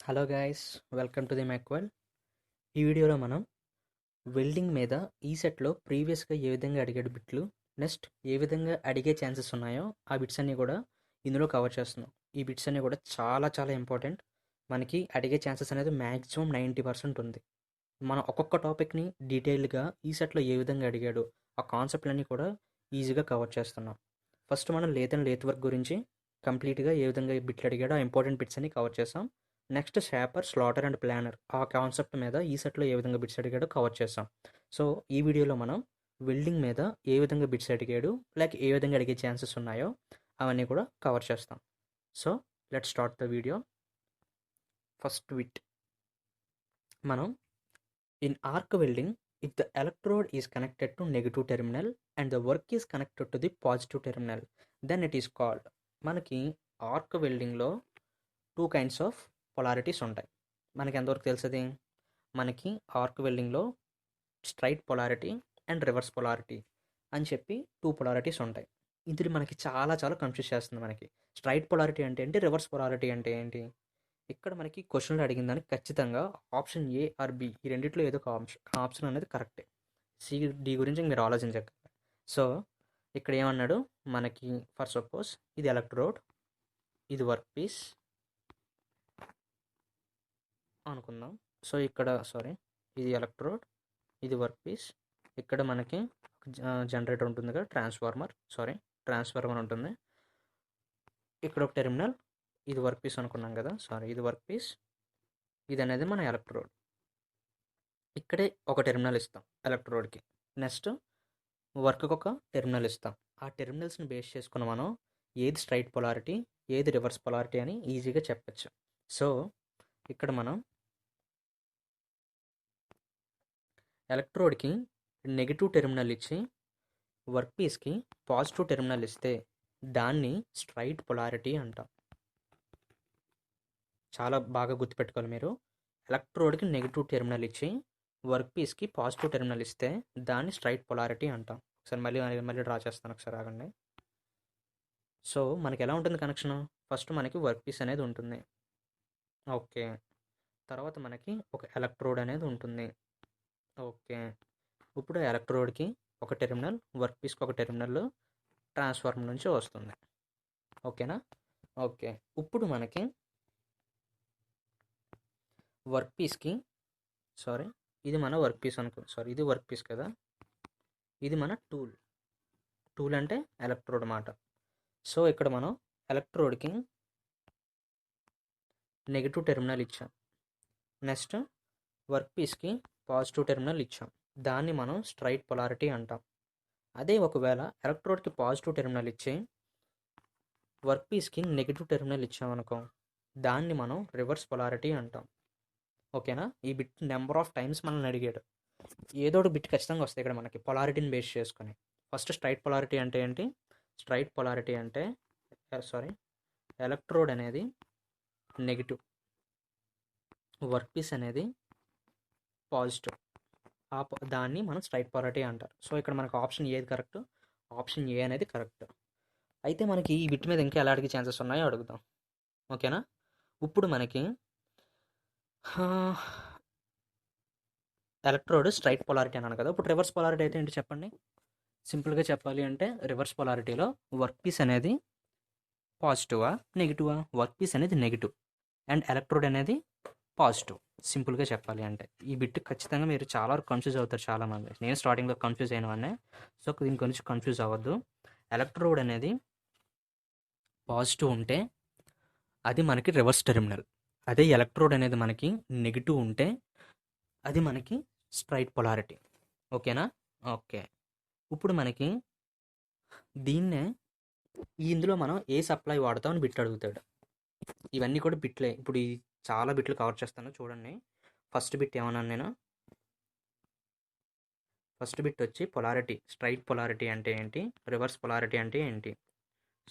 Hello guys, welcome to the Macwell. ఈ వీడియోలో మనం వెల్డింగ్ మీద ఈ సెట్లో ప్రీవియస్గా ఏ విధంగా అడిగాడు బిట్లు, నెక్స్ట్ ఏ విధంగా అడిగే ఛాన్సెస్ ఉన్నాయో ఆ బిట్స్ అన్నీ కూడా ఇందులో కవర్ చేస్తున్నాం. ఈ బిట్స్ అన్నీ కూడా చాలా చాలా ఇంపార్టెంట్. మనకి అడిగే ఛాన్సెస్ అనేది మ్యాక్సిమం 90% ఉంది. మనం ఒక్కొక్క టాపిక్ని డీటెయిల్గా ఈ సెట్లో ఏ విధంగా అడిగాడు ఆ కాన్సెప్ట్లన్నీ కూడా ఈజీగా కవర్ చేస్తున్నాం. ఫస్ట్ మనం లేత్ వర్క్ గురించి కంప్లీట్గా ఏ విధంగా బిట్లు అడిగాడో ఆ ఇంపార్టెంట్ బిట్స్ అన్ని కవర్ చేసాం. Next shaper, slotter and planer ఆ కాన్సెప్ట్ మీద ఈ సెట్లో ఏ విధంగా బిట్స్ అడిగాడో కవర్ చేసాం. సో ఈ వీడియోలో మనం వెల్డింగ్ మీద ఏ విధంగా బిట్స్ అడిగాడు, లైక్ ఏ విధంగా అడిగే ఛాన్సెస్ ఉన్నాయో అవన్నీ కూడా కవర్ చేస్తాం. So let start the video. First bit మనం in arc welding, if the electrode is connected to negative terminal and the work is connected to the positive terminal, then it is called. మనకి arc వెల్డింగ్లో 2 kinds of polarities ఉంటాయి. మనకి ఎంతవరకు తెలుస్తుంది? మనకి arc వెల్డింగ్లో straight polarity and reverse polarity అని చెప్పి 2 పొలారిటీస్ ఉంటాయి. ఇది మనకి చాలా చాలా కన్ఫ్యూజ్ చేస్తుంది. మనకి స్ట్రైట్ పొలారిటీ అంటే ఏంటి, రివర్స్ పొలారిటీ అంటే ఏంటి? ఇక్కడ మనకి క్వశ్చన్లు అడిగిన దానికి ఖచ్చితంగా ఆప్షన్ ఏ ఆర్ బి ఈ రెండిట్లో ఏదో ఒక ఆప్షన్ అనేది కరెక్టే. సి డి గురించి మీరు ఆలోచించగలరు. సో ఇక్కడ ఏమన్నాడు, మనకి ఫర్ సపోజ్ ఇది ఎలక్ట్రోడ్, ఇది వర్క్ పీస్ అనుకుందాం. సో ఇక్కడ ఇది ఎలక్ట్రోడ్, ఇది వర్క్ పీస్. ఇక్కడ మనకి జనరేటర్ ఉంటుంది కదా, ట్రాన్స్ఫార్మర్ ఉంటుంది. ఇక్కడ ఒక టెర్మినల్, ఇది వర్క్ పీస్ అనుకున్నాం కదా, ఇది వర్క్ పీస్, ఇది అనేది మన ఎలక్ట్రోడ్. ఇక్కడే ఒక టెర్మినల్ ఇస్తాం ఎలక్ట్రోడ్కి, నెక్స్ట్ వర్క్కి ఒక టెర్మినల్ ఇస్తాం. ఆ టెర్మినల్స్ని బేస్ చేసుకుని మనం ఏది స్ట్రైట్ పొలారిటీ, ఏది రివర్స్ పొలారిటీ అని ఈజీగా చెప్పచ్చు. సో ఇక్కడ మనం ఎలక్ట్రోడ్కి నెగిటివ్ టెర్మినల్ ఇచ్చి వర్క్ పీస్కి పాజిటివ్ టెర్మినల్ ఇస్తే దాన్ని స్ట్రైట్ పొలారిటీ అంటాం. చాలా బాగా గుర్తుపెట్టుకోవాలి మీరు. ఎలక్ట్రోడ్కి నెగిటివ్ టెర్మినల్ ఇచ్చి వర్క్ పీస్కి పాజిటివ్ టెర్మినల్ ఇస్తే దాన్ని స్ట్రైట్ పొలారిటీ అంటాం. ఒకసారి మళ్ళీ డ్రా చేస్తాను, ఒకసారి ఆగండి. సో మనకి ఎలా ఉంటుంది కనెక్షన్? ఫస్ట్ మనకి వర్క్ పీస్ అనేది ఉంటుంది, ఓకే. తర్వాత మనకి ఒక ఎలక్ట్రోడ్ అనేది ఉంటుంది, ఓకే. ఇప్పుడు ఎలక్ట్రోడ్కి ఒక టెర్మినల్, వర్క్ పీస్కి ఒక టెర్మినల్ ట్రాన్స్ఫార్మర్ నుంచి వస్తుంది, ఓకేనా? ఓకే. ఇప్పుడు మనకి వర్క్ పీస్కి ఇది మన వర్క్ పీస్ ఇది వర్క్ పీస్ కదా, ఇది మన టూల్ అంటే ఎలక్ట్రోడ్ మాట. సో ఇక్కడ మనం ఎలక్ట్రోడ్కి నెగిటివ్ టెర్మినల్ ఇచ్చాం, నెక్స్ట్ వర్క్ పీస్కి పాజిటివ్ టెర్మినల్ ఇచ్చాం. దాన్ని మనం స్ట్రైట్ పొలారిటీ అంటాం. అదే ఒకవేళ ఎలక్ట్రోడ్కి పాజిటివ్ టెర్మినల్ ఇచ్చి వర్క్ పీస్కి నెగిటివ్ టెర్మినల్ ఇచ్చామనుకో, దాన్ని మనం రివర్స్ పొలారిటీ అంటాం, ఓకేనా? ఈ బిట్ నెంబర్ ఆఫ్ టైమ్స్ మనల్ని అడిగాడు. ఏదో ఒక బిట్ ఖచ్చితంగా వస్తాయి ఇక్కడ మనకి పొలారిటీని బేస్ చేసుకొని. ఫస్ట్ స్ట్రైట్ పొలారిటీ అంటే ఏంటి? స్ట్రైట్ పొలారిటీ అంటే ఎలక్ట్రోడ్ అనేది నెగిటివ్, వర్క్ పీస్ అనేది పాజిటివ్, దాన్ని మనం స్ట్రైట్ పొలారిటీ అంటారు. సో ఇక్కడ మనకు ఆప్షన్ ఏది కరెక్ట్? ఆప్షన్ ఏ అనేది కరెక్ట్. అయితే మనకి ఈ బిట్ మీద ఇంకా ఎలా అడిగే ఛాన్సెస్ ఉన్నాయో అడుగుదాం, ఓకేనా? ఇప్పుడు మనకి ఎలక్ట్రోడ్ స్ట్రైట్ పొలారిటీ అన్నాను కదా, ఇప్పుడు రివర్స్ పొలారిటీ అయితే ఏంటి చెప్పండి? సింపుల్గా చెప్పాలి అంటే రివర్స్ పొలారిటీలో వర్క్ పీస్ అనేది పాజిటివా నెగిటివా? వర్క్ పీస్ అనేది నెగిటివ్ అండ్ ఎలక్ట్రోడ్ అనేది పాజిటివ్. సింపుల్గా చెప్పాలి అంటే ఈ బిట్ ఖచ్చితంగా మీరు చాలా వరకు కన్ఫ్యూజ్ అవుతారు చాలామంది. నేను స్టార్టింగ్లో కన్ఫ్యూజ్ అయిన వాడినే, సో దీని గురించి కన్ఫ్యూజ్ అవ్వద్దు. ఎలక్ట్రోడ్ అనేది పాజిటివ్ ఉంటే అది మనకి రివర్స్ టెర్మినల్, అదే ఎలక్ట్రోడ్ అనేది మనకి నెగిటివ్ ఉంటే అది మనకి స్ట్రైట్ పొలారిటీ, ఓకేనా? ఓకే. ఇప్పుడు మనకి దీన్నే ఇందులో మనం ఏ సప్లై వాడతామని బిట్ అడుగుతాడు. ఇవన్నీ కూడా బిట్లే. ఇప్పుడు ఈ చాలా బిట్లు కవర్ చేస్తాను చూడండి. ఫస్ట్ బిట్ ఏమన్నాను నేను? ఫస్ట్ బిట్ వచ్చి పొలారిటీ, స్ట్రైట్ పొలారిటీ అంటే ఏంటి, రివర్స్ పొలారిటీ అంటే ఏంటి.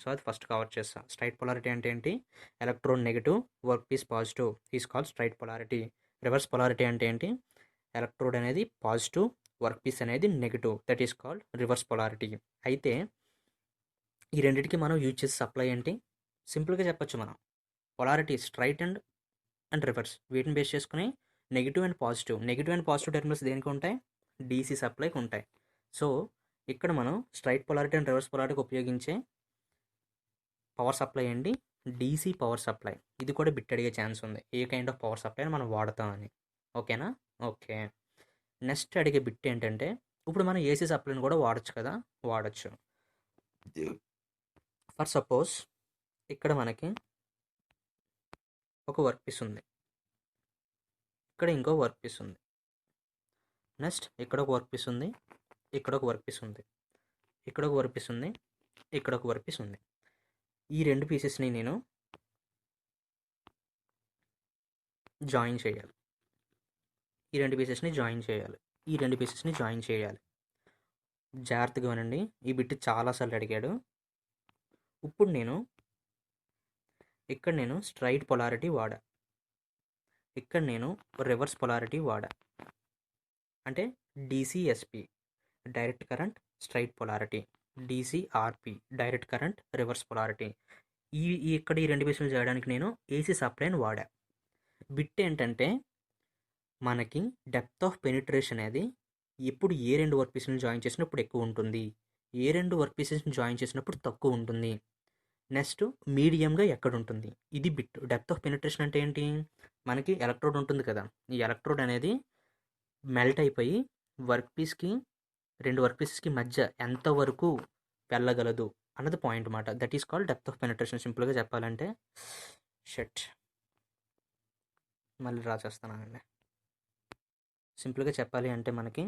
సో అది ఫస్ట్ కవర్ చేస్తా. స్ట్రైట్ పొలారిటీ అంటే ఏంటి? Electrode negative, work piece positive, is called straight polarity. Reverse polarity అంటే ఏంటి? ఎలక్ట్రోడ్ అనేది పాజిటివ్, వర్క్ పీస్ అనేది negative, that is called reverse polarity. అయితే ఈ రెండింటికి మనం యూజ్ చేసే సప్లై ఏంటి? సింపుల్గా చెప్పొచ్చు మనం, polarity straight and and reverse. వీటిని బేస్ చేసుకుని నెగిటివ్ అండ్ పాజిటివ్ టెర్మినల్స్ దేనికి ఉంటాయి? డీసీ సప్లైకి ఉంటాయి. సో ఇక్కడ మనం స్ట్రైట్ పొలారిటీ అండ్ రివర్స్ పొలారిటీకి ఉపయోగించే పవర్ సప్లై అండి డీసీ పవర్ సప్లై. ఇది కూడా బిట్ అడిగే ఛాన్స్ ఉంది, ఏ కైండ్ ఆఫ్ పవర్ సప్లై మనం వాడతామని. ఓకేనా? ఓకే. నెక్స్ట్ అడిగే బిట్ ఏంటంటే, ఇప్పుడు మనం ఏసీ సప్లైని కూడా వాడచ్చు కదా? వాడచ్చు. ఫర్ సపోజ్ ఇక్కడ మనకి ఒక వర్క్ పీస్ ఉంది, ఇక్కడ ఇంకో వర్క్ పీస్ ఉంది, నెక్స్ట్ ఇక్కడ ఒక వర్క్ పీస్ ఉంది, ఇక్కడ ఒక వర్క్ పీస్ ఉంది, ఇక్కడ ఒక వర్క్ పీస్ ఉంది, ఇక్కడ ఒక వర్క్ పీస్ ఉంది. ఈ రెండు పీసెస్ని నేను జాయిన్ చేయాలి. ఈ రెండు పీసెస్ని జాయిన్ చేయాలి. జాగ్రత్తగా వినండి, ఈ బిట్ చాలాసార్లు అడిగాడు. ఇప్పుడు ఇక్కడ నేను స్ట్రైట్ పొలారిటీ వాడా, ఇక్కడ నేను రివర్స్ పొలారిటీ వాడా. అంటే DCSP direct current straight polarity, DCRP direct current reverse polarity. ఇక్కడ ఈ రెండు పీసులు చేయడానికి నేను ఏసీ సప్లైని వాడా. బిట్ ఏంటంటే, మనకి డెప్త్ ఆఫ్ పెనిట్రేషన్ అనేది ఎప్పుడు ఏ రెండు వర్క్ పీసులను జాయిన్ చేసినప్పుడు ఎక్కువ ఉంటుంది, ఏ రెండు వర్క్ పీసెస్ని జాయిన్ చేసినప్పుడు తక్కువ ఉంటుంది, నెక్స్ట్ మీడియంగా ఎక్కడ ఉంటుంది. ఇది బిట్. డెప్త్ ఆఫ్ పెనిట్రేషన్ అంటే ఏంటి? మనకి ఎలక్ట్రోడ్ ఉంటుంది కదా, ఈ ఎలక్ట్రోడ్ అనేది మెల్ట్ అయిపోయి రెండు వర్క్ పీసెస్కి మధ్య ఎంతవరకు వెళ్ళగలదు అన్నది పాయింట్ అన్నమాట. That is called depth of penetration. సింపుల్గా చెప్పాలంటే, మళ్ళీ రాసేస్తానండి. సింపుల్గా చెప్పాలి అంటే, మనకి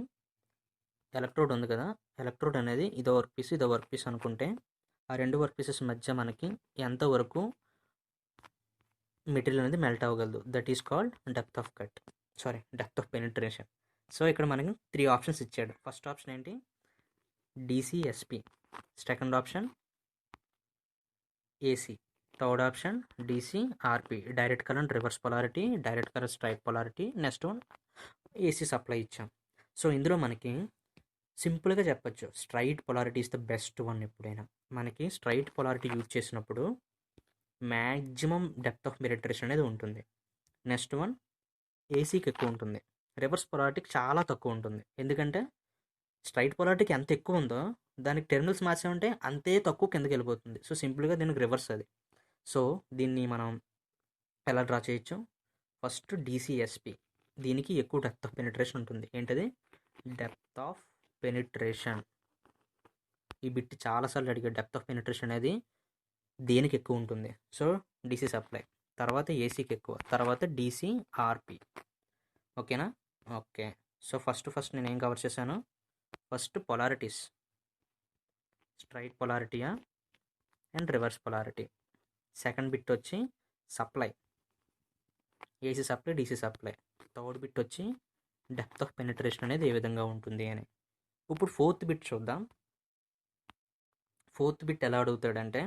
ఎలక్ట్రోడ్ ఉంది కదా, ఎలక్ట్రోడ్ అనేది ఇదో వర్క్ పీస్ అనుకుంటే, ఆ రెండు వర్క్ పీసెస్ మధ్య మనకి ఎంతవరకు మెటీరియల్ అనేది మెల్ట్ అవ్వగలదు. That is called depth of penetration. So ఇక్కడ మనకి 3 ఆప్షన్స్ ఇచ్చాడు. ఫస్ట్ ఆప్షన్ ఏంటి? DCSP. Second option AC. Third option DCRP direct current reverse polarity, direct current straight polarity. Next one AC supply ఇచ్చాం. So ఇందులో మనకి సింపుల్గా చెప్పచ్చు, straight polarity is the best one. ఎప్పుడైనా మనకి స్ట్రైట్ పొలారిటీ యూజ్ చేసినప్పుడు maximum depth of penetration అనేది ఉంటుంది. నెక్స్ట్ వన్ ఏసీకి ఎక్కువ ఉంటుంది, రివర్స్ పొలారిటీకి చాలా తక్కువ ఉంటుంది. ఎందుకంటే స్ట్రైట్ పొలారిటీకి ఎంత ఎక్కువ ఉందో దానికి టెర్మినల్స్ మార్చామంటే అంతే తక్కువ కిందకి వెళ్ళిపోతుంది. సో సింపుల్గా దీనికి రివర్స్ అది. సో దీన్ని మనం ఎలా డ్రా చేయొచ్చు? ఫస్ట్ డీసీఎస్పి, దీనికి ఎక్కువ డెప్త్ ఆఫ్ పెనిట్రేషన్ ఉంటుంది. ఏంటది? Depth of penetration. ఈ బిట్ చాలాసార్లు అడిగే డెప్త్ ఆఫ్ పెనిట్రేషన్ అనేది దేనికి ఎక్కువ ఉంటుంది? సో డీసీ సప్లై, తర్వాత ఏసీకి ఎక్కువ, తర్వాత డీసీఆర్పి. ఓకేనా? ఓకే. సో ఫస్ట్ నేను ఏం కవర్ చేశాను? ఫస్ట్ పొలారిటీస్, స్ట్రైట్ పొలారిటీయా and reverse polarity. Second bit వచ్చి supply, AC supply, DC supply. Third bit వచ్చి డెప్త్ ఆఫ్ పెనిట్రేషన్ అనేది ఏ విధంగా ఉంటుంది అని. ఇప్పుడు ఫోర్త్ బిట్ చూద్దాం. ఫోర్త్ బిట్ ఎలా అడుగుతాడంటే,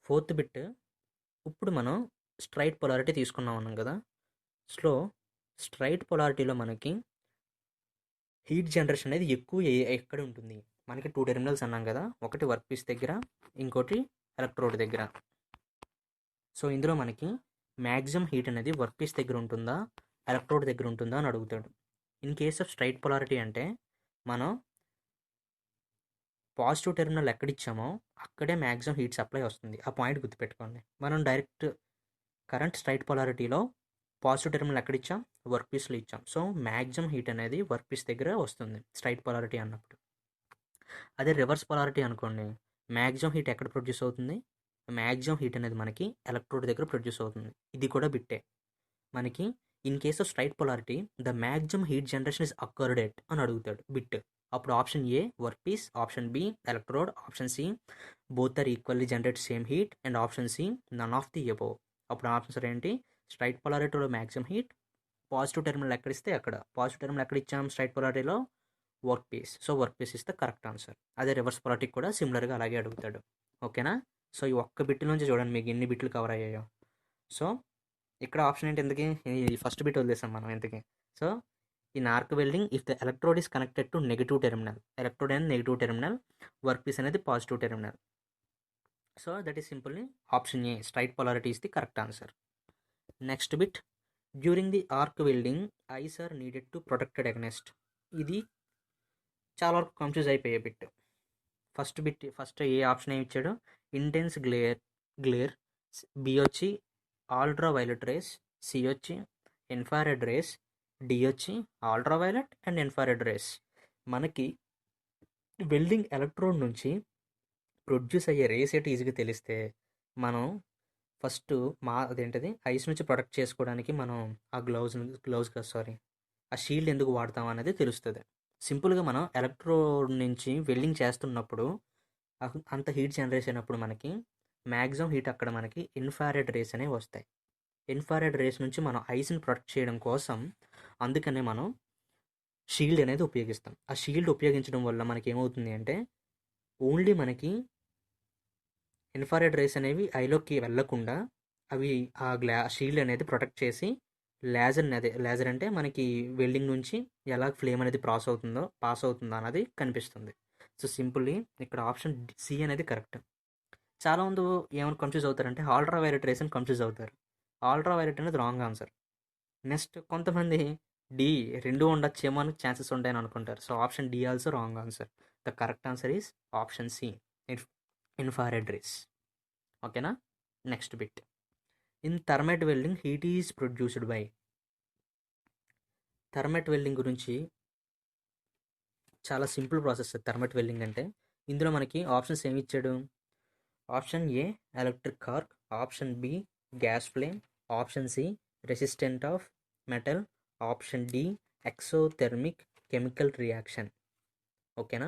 ఫోర్త్ బిట్ ఇప్పుడు మనం స్ట్రైట్ పొలారిటీ తీసుకున్నాం అన్నాం కదా. స్ట్రైట్ పొలారిటీలో మనకి హీట్ జనరేషన్ అనేది ఎక్కువ ఎక్కడ ఉంటుంది? మనకి 2 టెర్మినల్స్ అన్నాం కదా, ఒకటి వర్క్ పీస్ దగ్గర, ఇంకోటి ఎలక్ట్రోడ్ దగ్గర. సో ఇందులో మనకి మ్యాక్సిమం హీట్ అనేది వర్క్ పీస్ దగ్గర ఉంటుందా, ఎలక్ట్రోడ్ దగ్గర ఉంటుందా అని అడుగుతాడు. In case of straight polarity అంటే మనం పాజిటివ్ టెర్మినల్ ఎక్కడిచ్చామో అక్కడే మ్యాక్సిమం హీట్ సప్లై వస్తుంది. ఆ పాయింట్ గుర్తుపెట్టుకోండి. మనం డైరెక్ట్ కరెంట్ స్ట్రైట్ పొలారిటీలో పాజిటివ్ టెర్మినల్ ఎక్కడిచ్చాం? వర్క్ పీస్లో ఇచ్చాం. సో మ్యాక్సిమం హీట్ అనేది వర్క్ పీస్ దగ్గర వస్తుంది స్ట్రైట్ పొలారిటీ అన్నప్పుడు. అదే రివర్స్ పొలారిటీ అనుకోండి, మ్యాక్సిమం హీట్ ఎక్కడ ప్రొడ్యూస్ అవుతుంది? మ్యాక్సిమం హీట్ అనేది మనకి ఎలక్ట్రోడ్ దగ్గర ప్రొడ్యూస్ అవుతుంది. ఇది కూడా బిట్టే మనకి. In case of straight polarity the maximum heat generation is occurred at అని అడుగుతాడు బిట్. అప్పుడు option A work piece, option B electrode, option C both are equally generate same heat, and option C none of the above. అప్పుడు options ఏంటి? Straight పొలారిటీలో maximum heat, positive terminal ఎక్కడిస్తే అక్కడ. Positive terminal ఎక్కడ ఇచ్చాం? Straight పొలారిటీలో work piece. So work piece is the correct answer. అదే reverse polarity కూడా సిమిలర్గా అలాగే అడుగుతాడు. ఓకేనా? సో ఈ ఒక్క బిట్ నుంచి చూడండి మీకు ఎన్ని బిట్లు కవర్ అయ్యాయో. సో ఇక్కడ ఆప్షన్ ఏంటి? ఎందుకు ఈ ఫస్ట్ బిట్ వదిలేసాం మనం ఎందుకు? So in arc welding if the electrode is connected to negative terminal, electrode అనేది నెగిటివ్ టెర్మినల్, వర్క్ పీస్ అనేది positive terminal. So that is simply option A, straight polarity is the correct answer. Next bit, during the arc welding eyes are needed to protected against. ఇది చాలా వరకు confuse అయిపోయే bit. First ఏ option ఏమి ఇచ్చాడు, intense glare, B వచ్చి ultra violet rays, C వచ్చి infrared race, D వచ్చి ultra violet and infrared race. మనకి వెల్డింగ్ ఎలక్ట్రోడ్ నుంచి ప్రొడ్యూస్ అయ్యే రేస్ ఏంటి ఈజీగా తెలిస్తే మనం ఫస్ట్ అదేంటిది ఐస్ నుంచి ప్రొటెక్ట్ చేసుకోవడానికి మనం ఆ ఆ షీల్డ్ ఎందుకు వాడతాం అనేది తెలుస్తుంది. సింపుల్గా మనం ఎలక్ట్రోడ్ నుంచి వెల్డింగ్ చేస్తున్నప్పుడు అంత హీట్ జనరేట్ అయినప్పుడు మనకి మ్యాక్సిమం హీట్ అక్కడ మనకి ఇన్ఫ్రారెడ్ రేస్ అనేవి వస్తాయి. ఇన్ఫ్రారెడ్ రేస్ నుంచి మనం ఐస్ని ప్రొటెక్ట్ చేయడం కోసం అందుకనే మనం షీల్డ్ అనేది ఉపయోగిస్తాం. ఆ షీల్డ్ ఉపయోగించడం వల్ల మనకి ఏమవుతుంది అంటే ఓన్లీ మనకి ఇన్ఫ్రారెడ్ రేస్ అనేవి ఐలోకి వెళ్ళకుండా అవి షీల్డ్ అనేది ప్రొటెక్ట్ చేసి లేజర్ అంటే మనకి వెల్డింగ్ నుంచి ఎలా ఫ్లేమ్ అనేది పాస్ అవుతుందో అనేది కనిపిస్తుంది. సో సింపుల్లీ ఇక్కడ ఆప్షన్ సి అనేది కరెక్ట్. చాలామంది ఏమైనా కన్ఫ్యూజ్ అవుతారంటే ఆల్ట్రా వైలెట్ రేస్ అని కన్ఫ్యూజ్ అవుతారు. ఆల్ట్రా వైలెట్ అనేది రాంగ్ ఆన్సర్. నెక్స్ట్ కొంతమంది డి రెండు ఉండొచ్చేమో అని ఛాన్సెస్ ఉంటాయని అనుకుంటారు. So option D also wrong answer. The correct answer is option C, infrared rays. ఓకేనా. Next bit, in thermite welding heat is produced by. Thermite welding గురించి చాలా సింపుల్ ప్రాసెస్ థర్మైట్ వెల్డింగ్ అంటే. ఇందులో మనకి ఆప్షన్స్ ఏమి ఇచ్చాడు, option A electric arc, option B gas flame, option C resistant of metal, option D exothermic chemical reaction. ఓకేనా.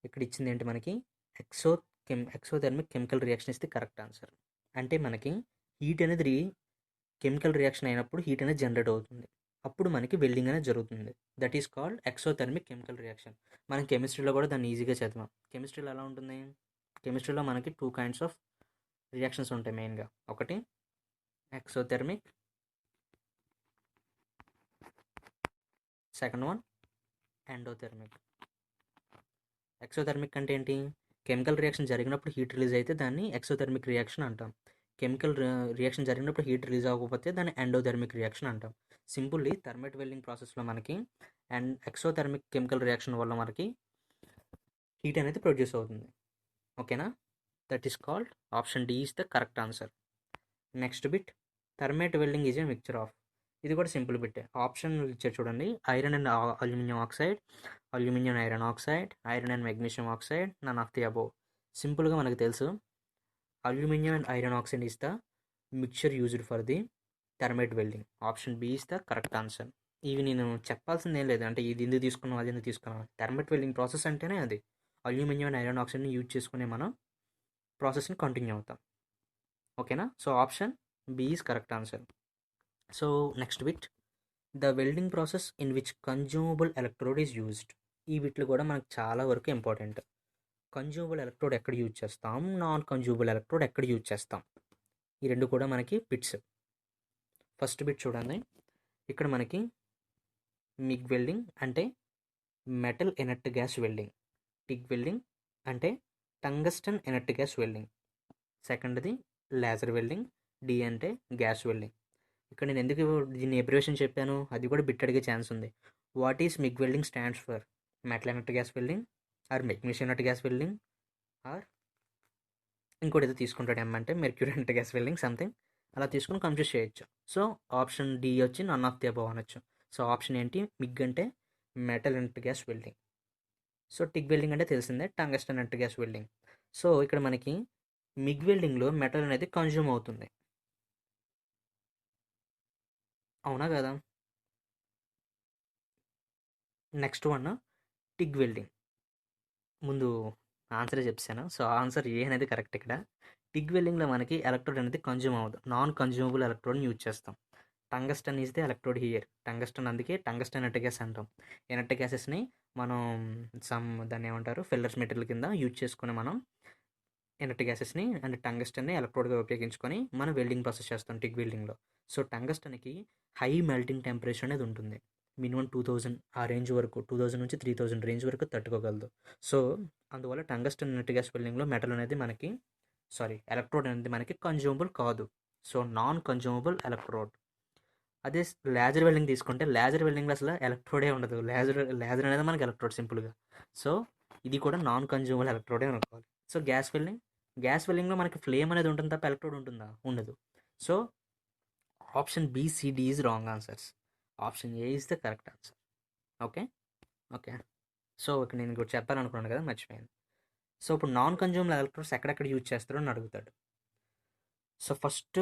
ఇక్కడ ఇచ్చింది ఏంటి మనకి ఎక్సోథెర్మిక్ కెమికల్ రియాక్షన్ ఇస్తే కరెక్ట్ ఆన్సర్. అంటే మనకి హీట్ అనేది కెమికల్ రియాక్షన్ అయినప్పుడు హీట్ అనేది జనరేట్ అవుతుంది, అప్పుడు మనకి వెల్డింగ్ అనేది జరుగుతుంది. That is called exothermic chemical reaction. మనం కెమిస్ట్రీలో కూడా దాన్ని ఈజీగా చదివాం. కెమిస్ట్రీలో ఎలా ఉంటుంది, కెమిస్ట్రీలో మనకి 2 kinds ఆఫ్ రియాక్షన్స్ ఉంటాయి మెయిన్గా. ఒకటి exothermic, second one endothermic. Exothermic అంటే ఏంటి, కెమికల్ రియాక్షన్ జరిగినప్పుడు హీట్ రిలీజ్ అయితే దాన్ని ఎక్సోథెర్మిక్ రియాక్షన్ అంటాం. కెమికల్ రియాక్షన్ జరిగినప్పుడు హీట్ రిలీజ్ అవ్వకపోతే దాన్ని ఎండోథెర్మిక్ రియాక్షన్ అంటాం. సింపుల్లీ థర్మైట్ వెల్డింగ్ ప్రాసెస్లో మనకి ఎక్సోథెర్మిక్ కెమికల్ రియాక్షన్ వల్ల మనకి హీట్ అనేది ప్రొడ్యూస్ అవుతుంది. ఓకేనా. That is called option D is the correct answer. Next bit, thermite welding is a mixture of. ఇది కూడా సింపుల్ బిట్టే. ఆప్షన్ ఇచ్చారు చూడండి, iron and aluminium oxide, aluminium iron oxide, iron and magnesium oxide, none of the above. సింపుల్గా మనకు తెలుసు aluminium and iron oxide is the mixture used for the thermite welding. Option B is the correct answer. ఇవి నేను చెప్పాల్సింది ఏం లేదు, అంటే ఇది ఎందుకు తీసుకున్నాం అది ఎందుకు తీసుకున్నాం. థర్మైట్ వెల్డింగ్ ప్రాసెస్ అంటేనే అది అల్యూమినియం అండ్ ఐరన్ ఆక్సైడ్ని యూజ్ చేసుకునే మనం ప్రాసెస్ని కంటిన్యూ అవుతాం. ఓకేనా. So option B is correct answer. So next bit, the welding process in which consumable electrode is used. ఈ బిట్లు కూడా మనకు చాలా వరకు ఇంపార్టెంట్. కన్జ్యూమబుల్ ఎలక్ట్రోడ్ ఎక్కడ యూజ్ చేస్తాం, నాన్ కన్జ్యూమబుల్ ఎలక్ట్రోడ్ ఎక్కడ యూజ్ చేస్తాం, ఈ రెండు కూడా మనకి బిట్స్. ఫస్ట్ బిట్ చూడండి, ఇక్కడ మనకి మిగ్ వెల్డింగ్ అంటే metal inert gas welding, TIG welding అంటే టంగస్టన్ ఇనర్ట్ గ్యాస్ వెల్డింగ్, సెకండ్ది లేజర్ వెల్డింగ్, డి అంటే గ్యాస్ వెల్డింగ్. ఇక్కడ నేను ఎందుకు దీన్ని ఎబ్రివేషన్ చెప్పాను అది కూడా బిట్ అడిగే ఛాన్స్ ఉంది. What is MIG welding stands for, metal inert gas welding or magnesium inert gas welding or ఇంకోటి ఏదో తీసుకుంటాడు, అంటే mercury inert gas welding something అలా తీసుకుని కన్ఫ్యూజ్ చేయొచ్చు. సో ఆప్షన్ డి వచ్చి నన్ ఆఫ్ ది అబోవ్ అనొచ్చు. సో ఆప్షన్ ఏంటి, మిగ్ అంటే metal inert gas welding. So TIG welding అంటే తెలిసిందే tungsten inert gas welding. So ఇక్కడ మనకి మిగ్ వెల్డింగ్లో మెటల్ అనేది కన్జ్యూమ్ అవుతుంది, అవునా కదా. Next one TIG welding. ముందు ఆన్సరే చెప్పాను, సో ఆన్సర్ ఏ అనేది కరెక్ట్. ఇక్కడ టిగ్ వెల్డింగ్లో మనకి ఎలక్ట్రోడ్ అనేది కన్జ్యూమ్ అవ్వదు, నాన్ కన్జ్యూమబుల్ ఎలక్ట్రోడ్ని యూజ్ చేస్తాం. Tungsten is the electrode here. Tungsten అందుకే టంగస్టన్ ఇనర్ట్ గ్యాస్ అంటాం. ఇనర్ట్ గ్యాసెస్ని మనం దాన్ని ఏమంటారు ఫిల్లర్స్ మెటీరియల్ కింద యూజ్ చేసుకుని మనం ఇనర్ట్ గ్యాసెస్ని అండ్ టంగస్టన్ని ఎలక్ట్రోడ్గా ఉపయోగించుకొని మనం వెల్డింగ్ ప్రాసెస్ చేస్తాం టిగ్ వెల్డింగ్లో. సో టంగస్టన్కి హై మెల్టింగ్ టెంపరేచర్ అనేది ఉంటుంది, మినిమం 2000 ఆ రేంజ్ వరకు, 2000 నుంచి 3000 రేంజ్ వరకు తట్టుకోగలదు. సో అందువల్ల టంగస్టన్ ఇనర్ట్ గ్యాస్ వెల్డింగ్లో మెటల్ అనేది మనకి ఎలక్ట్రోడ్ అనేది మనకి కన్జ్యూమబుల్ కాదు. So non consumable electrode. అదే లేజర్ వెల్డింగ్ తీసుకుంటే లేజర్ వెల్డింగ్లో అసలు ఎలక్ట్రోడే ఉండదు. లేజర్ అనేది మనకి ఎలక్ట్రోడ్ సింపుల్గా. సో ఇది కూడా నాన్ కన్జ్యూమబుల్ ఎలక్ట్రోడే అనుకోవాలి. సో గ్యాస్ వెల్డింగ్లో మనకి ఫ్లేమ్ అనేది ఉంటుంది తప్ప ఎలక్ట్రోడ్ ఉంటుందా? ఉండదు. So option B, C, D is wrong answers. Option A is the correct answer. Okay. So ఇక్కడ నేను ఇప్పుడు చెప్పాలనుకున్నాను కదా, మర్చిపోయాను. సో ఇప్పుడు నాన్ కన్జ్యూమబుల్ ఎలక్ట్రోడ్స్ ఎక్కడెక్కడ యూజ్ చేస్తారో అని అడుగుతాడు. So first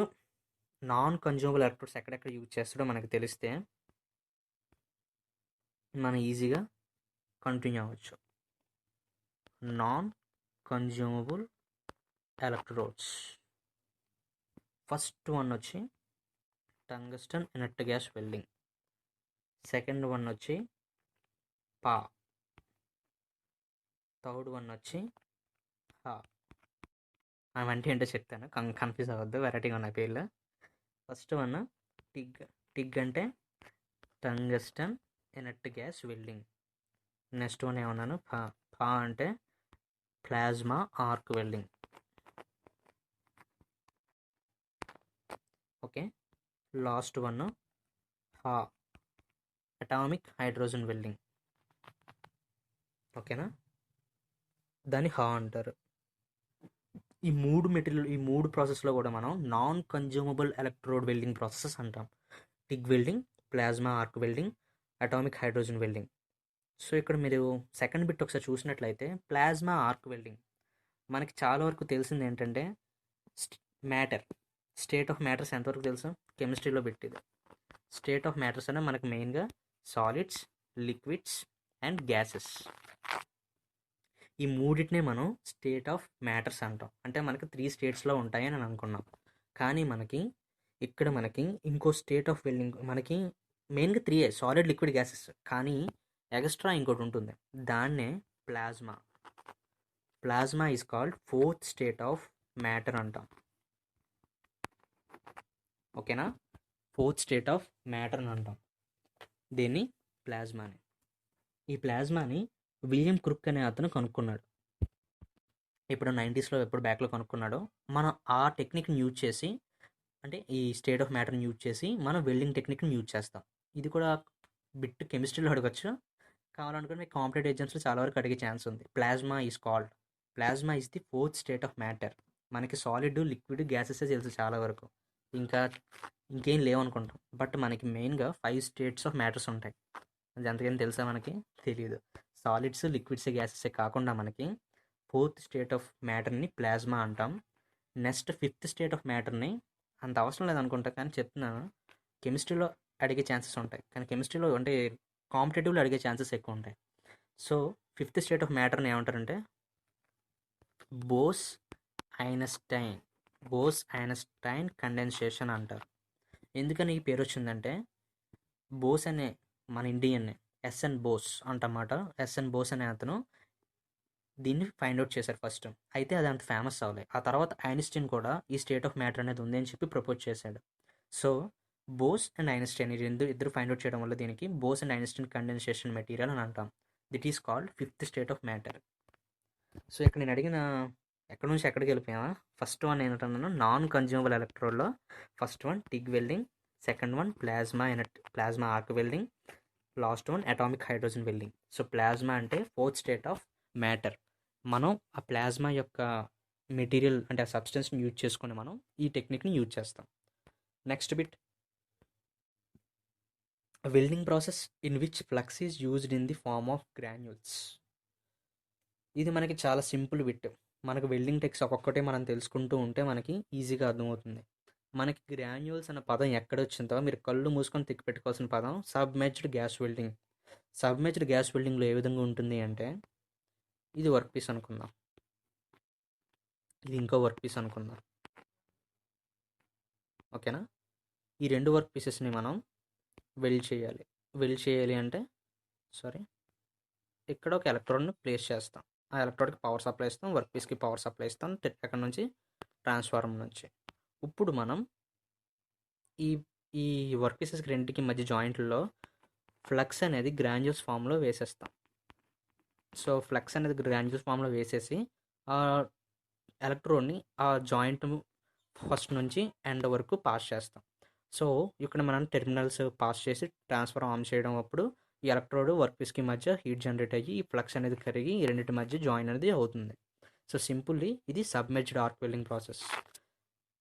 non consumable electrodes ఎక్కడెక్కడ యూజ్ చేస్తాడో మనకు తెలిస్తే మనం ఈజీగా కంటిన్యూ అవ్వచ్చు. Non consumable electrodes first one వచ్చి tungsten inert gas welding. Second one వచ్చి పా. థర్డ్ వన్ వచ్చి హా. అవంటే ఏంటో చెప్తాను, కన్ఫ్యూజ్ అవ్వద్దు, వెరైటీగా ఉన్నాయి పేర్లు. ఫస్ట్ వన్ టిగ్ అంటే tungsten inert gas welding. Next one ఏమన్నాను? పా అంటే plasma arc welding. Okay. Last one హా, అటామిక్ హైడ్రోజన్ వెల్డింగ్. ఓకేనా? దాన్ని హా అంటారు. ఈ మూడు ప్రాసెస్లో కూడా మనం non consumable electrode welding processes అంటాం. TIG welding, plasma arc welding, atomic hydrogen welding. So ఇక్కడ మీరు సెకండ్ బిట్ ఒకసారి చూసినట్లయితే ప్లాజ్మా ఆర్క్ వెల్డింగ్ మనకి చాలా వరకు తెలిసింది ఏంటంటే స్టేట్ ఆఫ్ మ్యాటర్స్ ఎంతవరకు తెలుసు? కెమిస్ట్రీలో పెట్టేది. స్టేట్ ఆఫ్ మ్యాటర్స్ అంటే మనకు మెయిన్గా సాలిడ్స్, లిక్విడ్స్ అండ్ గ్యాసెస్. ఈ మూడింటినే మనం స్టేట్ ఆఫ్ మ్యాటర్స్ అంటాం. అంటే మనకి 3 స్టేట్స్లో ఉంటాయని నేను అనుకున్నాం. కానీ ఇక్కడ మనకి ఇంకో స్టేట్ ఆఫ్ వెల్డింగ్ మనకి మెయిన్గా 3 సాలిడ్, లిక్విడ్, గ్యాసెస్. కానీ ఎక్స్ట్రా ఇంకోటి ఉంటుంది, దాన్నే plasma. Plasma is called 4th state of matter అంటాం. ఓకేనా? 4th స్టేట్ ఆఫ్ మ్యాటర్ అని అంటాం దీన్ని, ప్లాజ్మాని. ఈ ప్లాజ్మాని విలియం క్రుక్ అనే అతను కనుక్కున్నాడు. ఇప్పుడు 90sలో ఎప్పుడు బ్యాక్లో కనుక్కున్నాడో మనం ఆ టెక్నిక్ని యూజ్ చేసి, అంటే ఈ స్టేట్ ఆఫ్ మ్యాటర్ని యూజ్ చేసి మనం వెల్డింగ్ టెక్నిక్ని యూజ్ చేస్తాం. ఇది కూడా బిట్ కెమిస్ట్రీలో అడగచ్చు, కావాలనుకుంటే మీకు కాంపిటేటివ్ ఎగ్జామ్స్లో చాలా వరకు అడిగే ఛాన్స్ ఉంది. Plasma is the 4th state of matter. మనకి సాలిడ్, లిక్విడ్, గ్యాసెస్ తెలుసు చాలా వరకు, ఇంకేం లేవనుకుంటాం. బట్ మనకి మెయిన్గా 5 స్టేట్స్ ఆఫ్ మ్యాటర్స్ ఉంటాయి. అది ఎంతకైనా తెలుసా? మనకి తెలియదు. సాలిడ్స్, లిక్విడ్స్, గ్యాసెస్ కాకుండా మనకి 4th స్టేట్ ఆఫ్ మ్యాటర్ని ప్లాజ్మా అంటాం. నెక్స్ట్ 5th స్టేట్ ఆఫ్ మ్యాటర్ని అంత అవసరం లేదనుకుంటా, కానీ చెప్తున్నాను, కెమిస్ట్రీలో అడిగే ఛాన్సెస్ ఉంటాయి. కానీ కెమిస్ట్రీలో అంటే కాంపిటేటివ్లో అడిగే ఛాన్సెస్ ఎక్కువ ఉంటాయి. సో 5th స్టేట్ ఆఫ్ మ్యాటర్ని ఏమంటారంటే బోస్ ఐన్స్టైన్ కండెన్సేషన్ అంటారు. ఎందుకని ఈ పేరు వచ్చిందంటే బోస్ అనే మన ఇండియన్నే ఎస్ఎన్ బోస్ అంటమాట. ఎస్ఎన్ బోస్ అనే అతను దీన్ని ఫైండ్ అవుట్ చేశారు ఫస్ట్. అయితే అది అంత ఫేమస్ అవ్వలేదు. ఆ తర్వాత ఐన్స్టైన్ కూడా ఈ స్టేట్ ఆఫ్ మ్యాటర్ అనేది ఉంది అని చెప్పి ప్రపోజ్ చేశాడు. సో బోస్ అండ్ ఐన్స్టైన్ ఇద్దరు ఫైండ్ అవుట్ చేయడం వల్ల దీనికి Bose and Einstein condensation material అని అంటాం. That is called 5th state of matter. So ఇక్కడ నేను అడిగిన ఎక్కడి నుంచి ఎక్కడికి వెళ్ళిపోయామా? ఫస్ట్ వన్ ఏంటన్నాను, నాన్ కన్జ్యూమబుల్ ఎలక్ట్రోడ్లో first one TIG welding, second one plasma arc welding, last one atomic hydrogen welding. So plasma అంటే 4th స్టేట్ ఆఫ్ మ్యాటర్. మనం ఆ ప్లాజ్మా యొక్క మెటీరియల్ అంటే ఆ సబ్స్టెన్స్ని యూజ్ చేసుకొని మనం ఈ టెక్నిక్ని యూజ్ చేస్తాం. Next bit, welding process in which flux is used in the form of granules. ఇది మనకి చాలా సింపుల్ బిట్. మనకు వెల్డింగ్ టెక్స్ ఒక్కొక్కటే మనం తెలుసుకుంటూ ఉంటే మనకి ఈజీగా అర్థమవుతుంది. మనకి గ్రాన్యూల్స్ అన్న పదం ఎక్కడ వచ్చిందో మీరు కళ్ళు మూసుకొని తిక్కి పెట్టుకోవాల్సిన పదం submerged gas welding. Submerged gas వెల్డింగ్లో ఏ విధంగా ఉంటుంది అంటే, ఇది వర్క్ పీస్ అనుకుందాం, ఇది ఇంకో వర్క్ పీస్ అనుకుందాం. ఓకేనా? ఈ 2 వర్క్ పీసెస్ని మనం వెల్డ్ చేయాలి అంటే ఇక్కడ ఒక ఎలక్ట్రోడ్ని ప్లేస్ చేస్తాం. ఆ ఎలక్ట్రోడ్కి పవర్ సప్లై ఇస్తాం, వర్క్ పీస్కి పవర్ సప్లై ఇస్తాం, ఎక్కడ నుంచి? ట్రాన్స్ఫార్మర్ నుంచి. ఇప్పుడు మనం ఈ ఈ వర్క్ పీసెస్కి రెండింటికి మధ్య జాయింట్లలో ఫ్లక్స్ అనేది గ్రాన్యూల్స్ ఫామ్లో వేసేస్తాం. సో ఫ్లక్స్ అనేది గ్రాన్యూల్స్ ఫామ్లో వేసేసి ఆ ఎలక్ట్రోడ్ని ఆ జాయింట్ ఫస్ట్ నుంచి ఎండ్ వరకు పాస్ చేస్తాం. సో ఇక్కడ మనం టెర్మినల్స్ పాస్ చేసి ట్రాన్స్ఫర్ ఆన్ చేయడం అప్పుడు ఈ ఎలక్ట్రోడ్ వర్క్ పీస్కి మధ్య హీట్ జనరేట్ అయ్యి ఈ ఫ్లక్స్ అనేది కరిగి ఈ రెండింటి మధ్య జాయిన్ అనేది అవుతుంది. సో సింపుల్లీ ఇది submerged arc welding process.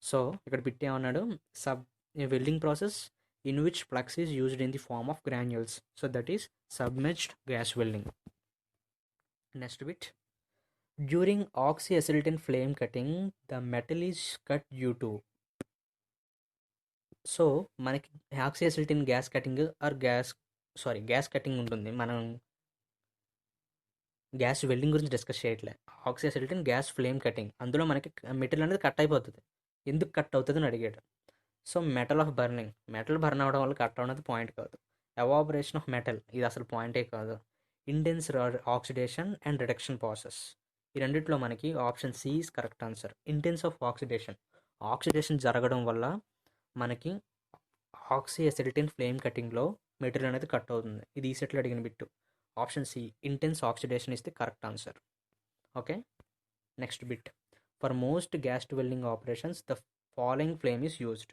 So ఇక్కడ బిట్ ఏమన్నాడు, welding process in which flux is used in the form of granules. So that is submerged gas welding. Next bit, during oxyacetylene flame cutting the metal is cut due to. So మనకి oxyacetylene gas cutting or gas cutting ఉంటుంది. మనం gas welding గురించి discuss చేయట్లే. ఆక్సిఎసిలిటన్ gas flame cutting, అందులో మనకి metal అనేది cut అయిపోతుంది. ఎందుకు కట్ అవుతుంది అని అడిగాడు. సో మెటల్ బర్న్ అవ్వడం వల్ల కట్ అవ్వడం పాయింట్ కాదు. ఎవాపరేషన్ ఆఫ్ మెటల్, ఇది అసలు పాయింటే కాదు. Intense oxidation and reduction process, ఈ రెండిట్లో మనకి option C is correct answer. Intense of oxidation జరగడం వల్ల మనకి ఆక్సిఎసిలిటన్ ఫ్లేమ్ కటింగ్లో మెటీరియల్ అనేది కట్ అవుతుంది. ఇది ఈ సెట్లో అడిగిన bit. Option C intense oxidation is the correct answer. Okay, next bit, for most gas welding operations the following flame is used.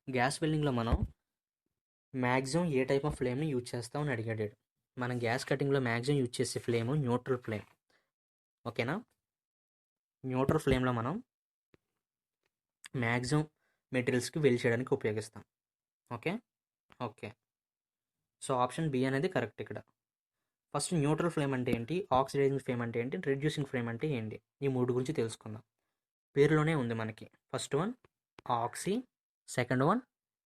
Gas వెల్డింగ్లో మనం మ్యాక్సిమం ఏ టైప్ ఆఫ్ ఫ్లేమ్ని యూజ్ చేస్తామని అడిగాడు. మనం గ్యాస్ కటింగ్లో మ్యాక్సిమం యూజ్ చేసే ఫ్లేమ్ న్యూట్రల్ ఫ్లేమ్. ఓకేనా, neutral ఫ్లేమ్లో మనం మ్యాక్సిమం మెటీరియల్స్కి వెల్ చేయడానికి ఉపయోగిస్తాం. ఓకే, సో ఆప్షన్ బి అనేది కరెక్ట్. ఇక్కడ ఫస్ట్ న్యూట్రల్ ఫ్లేమ్ అంటే ఏంటి, ఆక్సిడైజింగ్ ఫ్లేమ్ అంటే ఏంటి, రెడ్యూసింగ్ ఫ్లేమ్ అంటే ఏంటి, ఈ మూడు గురించి తెలుసుకుందాం. పేరులోనే ఉంది మనకి. First one oxy, second one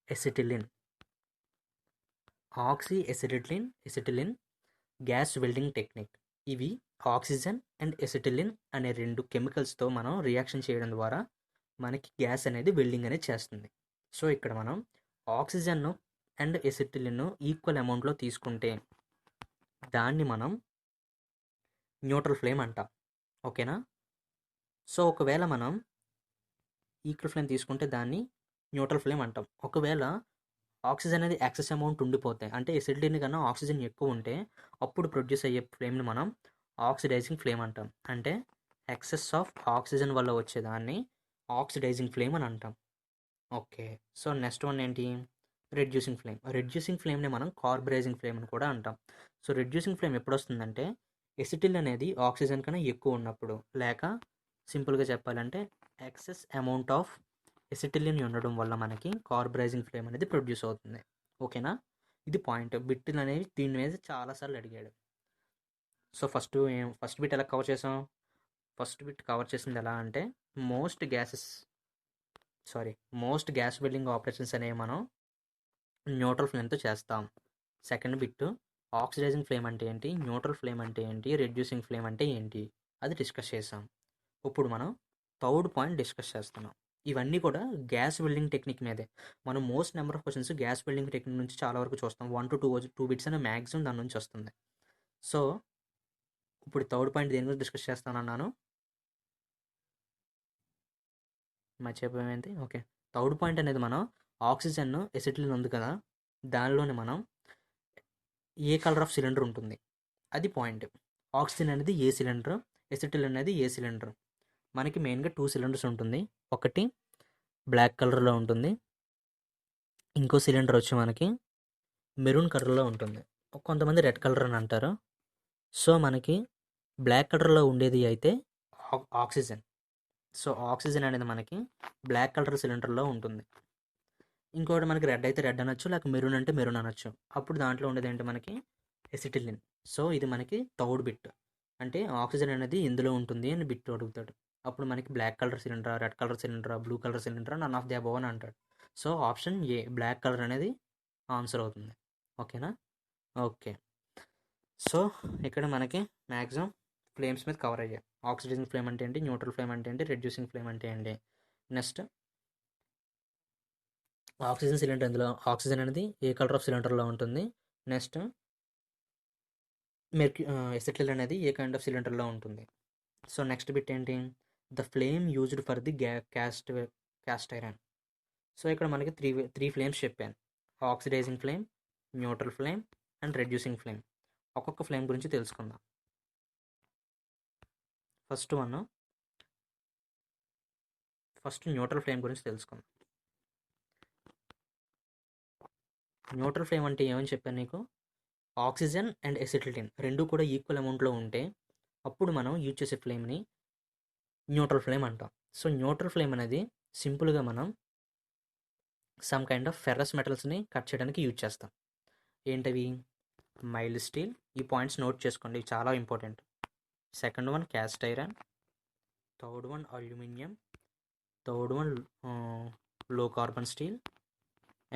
acetylene. Acetylene gas welding technique. ఇవి ఆక్సిజన్ అండ్ ఎసిటిలిన్ అనే రెండు కెమికల్స్తో మనం రియాక్షన్ చేయడం ద్వారా మనకి గ్యాస్ అనేది వెల్డింగ్ అనేది చేస్తుంది. సో ఇక్కడ మనం ఆక్సిజన్ను అండ్ ఎసిటిలిన్ను ఈక్వల్ అమౌంట్లో తీసుకుంటే దాన్ని మనం న్యూట్రల్ ఫ్లేమ్ అంటాం. ఓకేనా, సో ఒకవేళ మనం ఈక్వల్ ఫ్లేమ్ తీసుకుంటే దాన్ని న్యూట్రల్ ఫ్లేమ్ అంటాం. ఒకవేళ ఆక్సిజన్ అనేది ఎక్సెస్ అమౌంట్ ఉండిపోతే, అంటే ఎసిటిలిన్ కన్నా ఆక్సిజన్ ఎక్కువ ఉంటే అప్పుడు ప్రొడ్యూస్ అయ్యే ఫ్లేమ్ని మనం ఆక్సిడైజింగ్ ఫ్లేమ్ అంటాం. అంటే ఎక్సెస్ ఆఫ్ ఆక్సిజన్ వల్ల వచ్చేదాన్ని ఆక్సిడైజింగ్ ఫ్లేమ్ అని అంటాం. ఓకే, సో నెక్స్ట్ వన్ ఏంటి, రెడ్యూసింగ్ ఫ్లేమ్ని మనం కార్బరైజింగ్ ఫ్లేమ్ అని కూడా అంటాం. సో రెడ్యూసింగ్ ఫ్లేమ్ ఎప్పుడు వస్తుందంటే ఎసిటిల్ అనేది ఆక్సిజన్ కన్నా ఎక్కువ ఉన్నప్పుడు, లేక సింపుల్గా చెప్పాలంటే ఎక్సెస్ అమౌంట్ ఆఫ్ ఎసిటిలిన్ ఉండడం వల్ల మనకి కార్బరైజింగ్ ఫ్లేమ్ అనేది ప్రొడ్యూస్ అవుతుంది. ఓకేనా, ఇది పాయింట్. బిట్లు అనేవి దీని మీద చాలాసార్లు అడిగాడు. సో ఫస్ట్ బిట్ ఎలా కవర్ చేసాం, ఫస్ట్ బిట్ కవర్ చేసింది ఎలా అంటే మోస్ట్ గ్యాస్ వెల్డింగ్ ఆపరేషన్స్ అనేవి మనం న్యూట్రల్ ఫ్లేమ్తో చేస్తాం. సెకండ్ బిట్ ఆక్సిడైజింగ్ ఫ్లేమ్ అంటే ఏంటి, న్యూట్రల్ ఫ్లేమ్ అంటే ఏంటి, రెడ్యూసింగ్ ఫ్లేమ్ అంటే ఏంటి, అది డిస్కస్ చేసాం. ఇప్పుడు మనం థర్డ్ పాయింట్ డిస్కస్ చేస్తున్నాం. ఇవన్నీ కూడా గ్యాస్ వెల్డింగ్ టెక్నిక్ మీదే. మనం most number of questions gas welding technique నుంచి చాలా వరకు చూస్తాం. 1 to 2 బిట్స్ అనే మ్యాక్సిమం దాని నుంచి వస్తుంది. సో ఇప్పుడు థర్డ్ పాయింట్ దేని గురించి డిస్కస్ చేస్తానన్నాను, మర్చిపోయింది. ఓకే, థర్డ్ పాయింట్ అనేది మనం ఆక్సిజన్ ఎసిటిలిన్ ఉంది కదా, దానిలోనే మనం ఏ కలర్ ఆఫ్ సిలిండర్ ఉంటుంది అది పాయింట్. ఆక్సిజన్ అనేది ఏ సిలిండర్, ఎసిటిలిన్ అనేది ఏ సిలిండర్. మనకి మెయిన్గా 2 సిలిండర్స్ ఉంటుంది. ఒకటి బ్లాక్ కలర్లో ఉంటుంది, ఇంకో సిలిండర్ వచ్చి మనకి మెరూన్ కలర్లో ఉంటుంది, కొంతమంది రెడ్ కలర్ అని అంటారు. సో మనకి బ్లాక్ కలర్లో ఉండేది అయితే ఆక్సిజన్. సో ఆక్సిజన్ అనేది మనకి బ్లాక్ కలర్ సిలిండర్లో ఉంటుంది. ఇంకోటి మనకి రెడ్ అయితే రెడ్ అనొచ్చు, లేక మెరూన్ అంటే మెరూన్ అనొచ్చు. అప్పుడు దాంట్లో ఉండేది ఏంటి మనకి ఎసిటిలిన్. సో ఇది మనకి థర్డ్ బిట్. అంటే ఆక్సిజన్ అనేది ఎందులో ఉంటుంది అని బిట్ అడుగుతాడు. అప్పుడు మనకి black colour cylinder, red colour cylinder, blue colour cylinder, none of the above అని అంటాడు. So option A black colour అనేది ఆన్సర్ అవుతుంది. ఓకేనా, ఓకే. సో ఇక్కడ మనకి మ్యాక్సిమం ఫ్లేమ్స్ మీద కవర్ అయ్యాయి. ఆక్సిడైజింగ్ ఫ్లేమ్ అంటే ఏంటి, న్యూట్రల్ ఫ్లేమ్ అంటే ఏంటి, రెడ్యూసింగ్ ఫ్లేమ్ అంటే ఏంటి. నెక్స్ట్ ఆక్సిజన్ సిలిండర్, ఇందులో ఆక్సిజన్ అనేది ఏ కలర్ ఆఫ్ సిలిండర్లో ఉంటుంది. నెక్స్ట్ ఎసిటిలిన్ అనేది ఏ కైండ్ ఆఫ్ సిలిండర్లో ఉంటుంది. సో నెక్స్ట్ బిట్ ఏంటి, the flame used for the cast iron. So ఇక్కడ మనకి త్రీ ఫ్లేమ్స్ చెప్పాను, oxidising flame, neutral flame and reducing flame. ఒక్కొక్క ఫ్లేమ్ గురించి తెలుసుకుందాం. First one first neutral flame గురించి తెలుసుకుందాం. న్యూట్రల్ ఫ్లేమ్ అంటే ఏమని చెప్పాను నీకు? ఆక్సిజన్ అండ్ ఎసిటిలిన్ రెండు కూడా ఈక్వల్ అమౌంట్లో ఉంటే అప్పుడు మనం యూజ్ చేసే ఫ్లేమ్ని న్యూట్రల్ ఫ్లేమ్ అంటాం. సో న్యూట్రల్ ఫ్లేమ్ అనేది సింపుల్గా మనం సమ్ కైండ్ ఆఫ్ ఫెర్రస్ మెటల్స్ని కట్ చేయడానికి యూజ్ చేస్తాం. ఏంటవి? Mild steel. ఈ పాయింట్స్ నోట్ చేసుకోండి, ఇవి చాలా important. Second one cast iron, third one aluminium, third one low carbon steel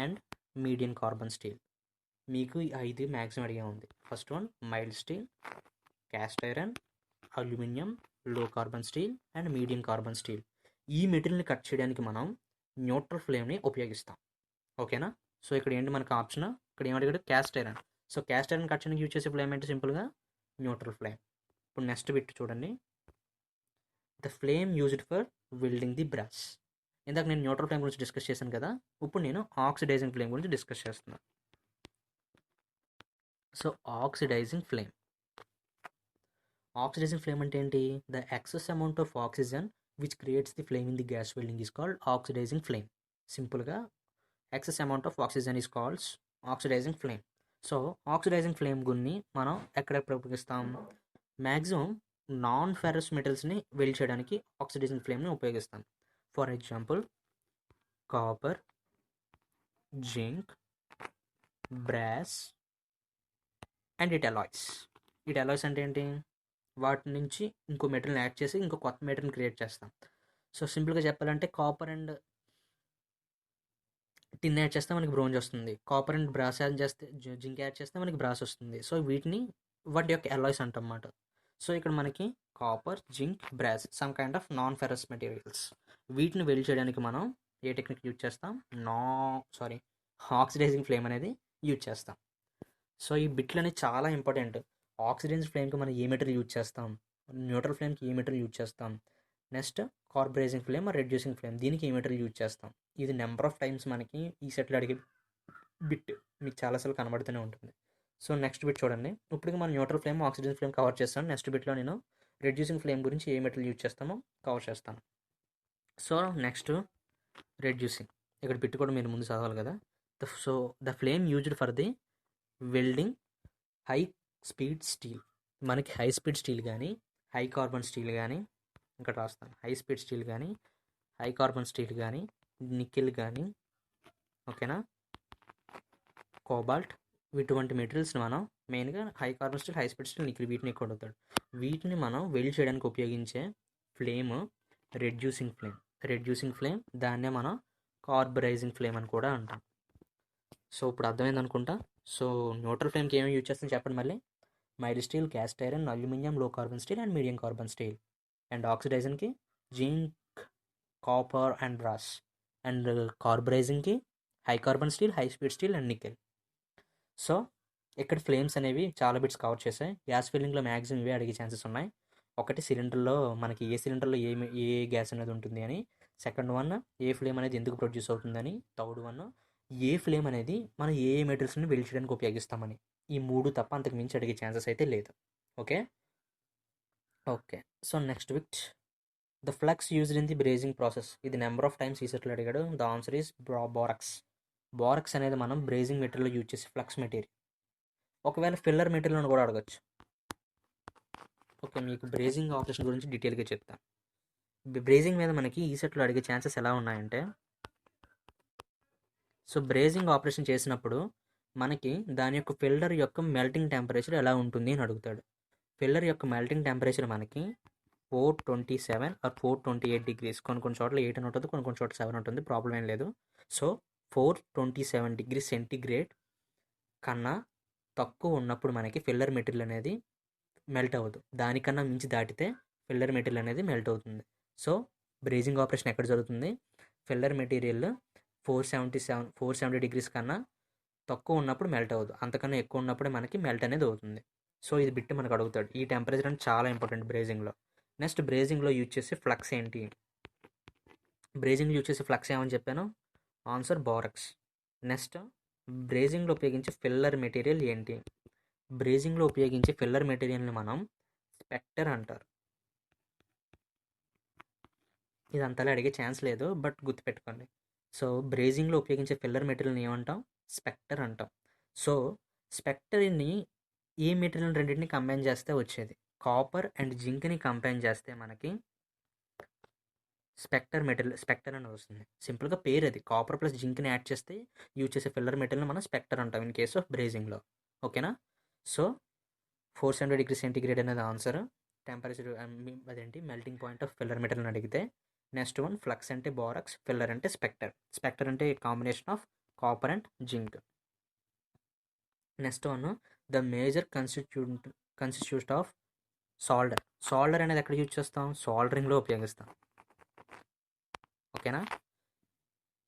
and medium carbon steel. మీకు ఈ 5 మ్యాక్సిమం అడిగే ఉంది. First one mild steel, cast iron, aluminium, low carbon steel and medium carbon steel. ఈ మెటీరియల్ని cut చేయడానికి మనం neutral ఫ్లేమ్ని ఉపయోగిస్తాం. ఓకేనా? సో ఇక్కడ ఏంటి మనకు ఆప్షన్? ఇక్కడ ఏమడిగాడు? Cast iron. So cast iron cut చేయడానికి యూజ్ చేసే ఫ్లేమ్ ఏంటి? సింపుల్గా న్యూట్రల్ ఫ్లేమ్. ఇప్పుడు నెక్స్ట్ బిట్ చూడండి, the flame used for welding the brass. ఇందాక నేను న్యూట్రల్ ఫ్లేమ్ గురించి డిస్కస్ చేశాను కదా, ఇప్పుడు నేను ఆక్సిడైజింగ్ ఫ్లేమ్ గురించి డిస్కస్ చేస్తున్నాను. So oxidizing flame. Oxidizing flame అంటే ఏంటి? The excess amount of oxygen which creates the flame in the gas welding is called oxidizing flame. సింపుల్గా excess amount of oxygen is called oxidizing flame. So oxidizing flame గున్ని మనం ఎక్కడెక్కడ ఉపయోగిస్తాం? Maximum non ferrous మెటల్స్ని weld చేయడానికి oxidizing ఫ్లేమ్ని ఉపయోగిస్తాం. For example copper, zinc, brass and it alloys. It alloys అంటే ఏంటి? వాటి నుంచి ఇంకో మెటీరియల్ యాడ్ చేసి ఇంకో కొత్త మెటీరియల్ క్రియేట్ చేస్తాం. సో సింపుల్గా చెప్పాలంటే కాపర్ అండ్ టిన్ యాడ్ చేస్తే మనకి బ్రోంజ్ వస్తుంది, కాపర్ అండ్ బ్రాస్ యాడ్ చేస్తే జింక్ యాడ్ చేస్తే మనకి బ్రాస్ వస్తుంది. సో వీటిని వాటి యొక్క అలాయ్స్ అంటన్నమాట. సో ఇక్కడ మనకి copper, zinc, brass some kind of non ferrous materials. వీటిని వెల్డ్ చేయడానికి మనం ఏ టెక్నిక్ యూజ్ చేస్తాం? ఆక్సిడైజింగ్ ఫ్లేమ్ అనేది యూజ్ చేస్తాం. సో ఈ బిట్లు అనేది చాలా ఇంపార్టెంట్. ఆక్సిడైజింగ్ ఫ్లేమ్కి మనం ఏ మెటీరియల్ యూజ్ చేస్తాం, న్యూట్రల్ ఫ్లేమ్కి ఏ మెటీరియల్ యూజ్ చేస్తాం, next carburising flame reducing flame దీనికి ఏ మెటీరియల్ యూజ్ చేస్తాం. ఇది నెంబర్ ఆఫ్ టైమ్స్ మనకి ఈ సెట్లో అడిగే బిట్ మీకు చాలాసార్లు కనబడుతూనే ఉంటుంది. సో నెక్స్ట్ బిట్ చూడండి, ఇప్పటికి మనం neutral flame, oxygen flame cover చేస్తాను. నెక్స్ట్ బిట్లో నేను రెడ్యూసింగ్ ఫ్లేమ్ గురించి ఏ మెటీరియల్ యూజ్ చేస్తామో కవర్ చేస్తాను. So next reducing. ఇక్కడ బిట్ కూడా మీరు ముందు చదవాలి కదా. So the flame used for the welding high speed steel. మనకి హై స్పీడ్ స్టీల్ కానీ, హై కార్బన్ స్టీల్ కానీ, ఇక్కడ రాస్తాను, హై స్పీడ్ స్టీల్ కానీ, హై కార్బన్ స్టీల్ కానీ, నికెల్ కానీ, ఓకేనా, కోబాల్ట్, ఇటువంటి మెటీరియల్స్ని మనం మెయిన్గా high carbon steel, high speed steel, nickel వీటిని ఎక్కువ అడుగుతాడు. వీటిని మనం వెల్డ్ చేయడానికి ఉపయోగించే flame reducing flame. Reducing flame దాన్నే మనం కార్బరైజింగ్ ఫ్లేమ్ అని కూడా అంటాం. సో ఇప్పుడు అర్థమైంది అనుకుంటా. సో న్యూట్రల్ ఫ్లేమ్కి ఏమేమి యూజ్ చేస్తాను చెప్పండి మళ్ళీ. Mild steel, cast iron, aluminium, low carbon steel and medium carbon steel. And ఆక్సిడైజన్కి zinc, copper and brass. And కార్బరైజింగ్కి high carbon steel, high speed steel and nickel. So ఇక్కడ ఫ్లేమ్స్ అనేవి చాలా bits cover చేశాయి. Gas ఫిల్లింగ్లో maximum ఇవే అడిగే chances ఉన్నాయి. ఒకటి సిలిండర్లో మనకి ఏ సిలిండర్లో ఏ గ్యాస్ అనేది ఉంటుంది అని, సెకండ్ వన్ ఏ ఫ్లేమ్ అనేది ఎందుకు ప్రొడ్యూస్ అవుతుందని, థర్డ్ వన్ ఏ ఫ్లేమ్ అనేది మనం ఏ మెటీరియల్స్ని వెల్డ్ చేయడానికి ఉపయోగిస్తామని. ఈ 3 తప్ప అంతకు మించి అడిగే ఛాన్సెస్ అయితే లేదు. Okay. So next bit, the flux used in the brazing process. ఇది నెంబర్ ఆఫ్ టైమ్స్ ఈ సెట్లో అడిగాడు. The answer is borax. Borax అనేది మనం బ్రేజింగ్ మెటీరియల్లో యూజ్ చేసే ఫ్లక్స్ మెటీరియల్. ఒకవేళ ఫిల్లర్ మెటీరియల్ అని కూడా అడగచ్చు. ఓకే, మీకు బ్రేజింగ్ ఆపరేషన్ గురించి డీటెయిల్గా చెప్తాను. బ్రేజింగ్ మీద మనకి ఈ సెట్లో అడిగే ఛాన్సెస్ ఎలా ఉన్నాయంటే, సో బ్రేజింగ్ ఆపరేషన్ చేసినప్పుడు మనకి దాని యొక్క ఫిల్లర్ యొక్క మెల్టింగ్ టెంపరేచర్ ఎలా ఉంటుంది అని అడుగుతాడు. ఫిల్లర్ యొక్క మెల్టింగ్ టెంపరేచర్ మనకి 427 ఆర్ 428 డిగ్రీస్. కొన్ని చోట్ల 8 అని ఉంటుంది, కొన్ని చోట్ల 7 ఉంటుంది, ప్రాబ్లం ఏం లేదు. సో 427 డిగ్రీ సెంటీగ్రేడ్ కన్నా తక్కువ ఉన్నప్పుడు మనకి ఫిల్లర్ మెటీరియల్ అనేది మెల్ట్ అవ్వదు. దానికన్నా మించి దాటితే ఫిల్లర్ మెటీరియల్ అనేది మెల్ట్ అవుతుంది. సో బ్రేజింగ్ ఆపరేషన్ ఎక్కడ జరుగుతుంది? ఫిల్లర్ మెటీరియల్ 470 డిగ్రీస్ కన్నా తక్కువ ఉన్నప్పుడు మెల్ట్ అవ్వదు, అంతకన్నా ఎక్కువ ఉన్నప్పుడే మనకి మెల్ట్ అనేది అవుతుంది. సో ఇది బిట్ మనకు అడుగుతాడు. ఈ టెంపరేచర్ అనేది చాలా ఇంపార్టెంట్ బ్రేజింగ్లో. నెక్స్ట్ బ్రేజింగ్లో యూజ్ చేసే ఫ్లక్స్ ఏంటి? బ్రేజింగ్లో యూజ్ చేసే ఫ్లక్స్ ఏమని చెప్పాను? Answer borax. నెక్స్ట్ బ్రేజింగ్లో ఉపయోగించే ఫిల్లర్ మెటీరియల్ ఏంటి? బ్రేజింగ్లో ఉపయోగించే ఫిల్లర్ మెటీరియల్ని మనం స్పెక్టర్ అంటారు. ఇది అంతలా అడిగే ఛాన్స్ లేదు, బట్ గుర్తుపెట్టుకోండి. సో బ్రేజింగ్లో ఉపయోగించే ఫిల్లర్ మెటీరియల్ని ఏమంటాం? స్పెక్టర్ అంటాం. సో స్పెక్టర్ని ఏ మెటీరియల్ రెండింటిని కంబైన్ చేస్తే వచ్చేది? కాపర్ అండ్ జింక్ని కంబైన్ చేస్తే మనకి స్పెక్టర్ అని వస్తుంది. సింపుల్గా పేరు అది. కాపర్ ప్లస్ జింక్ని యాడ్ చేస్తే యూజ్ చేసే ఫిల్లర్ మెటీరియల్ మనం స్పెక్టర్ అంటాం ఇన్ కేస్ ఆఫ్ బ్రేజింగ్లో. ఓకేనా? సో 470 degrees అనేది ఆన్సర్. టెంపరేచర్ అదేంటి melting point of filler material అని అడిగితే. నెక్స్ట్ వన్ ఫ్లక్స్ అంటే బోరాక్స్, ఫిల్లర్ అంటే స్పెక్టర్ అంటే combination of copper and zinc. Next one the major constitute of solder అనేది ఎక్కడ యూజ్ చేస్తాం? సాల్డరింగ్లో ఉపయోగిస్తాం. ఓకేనా?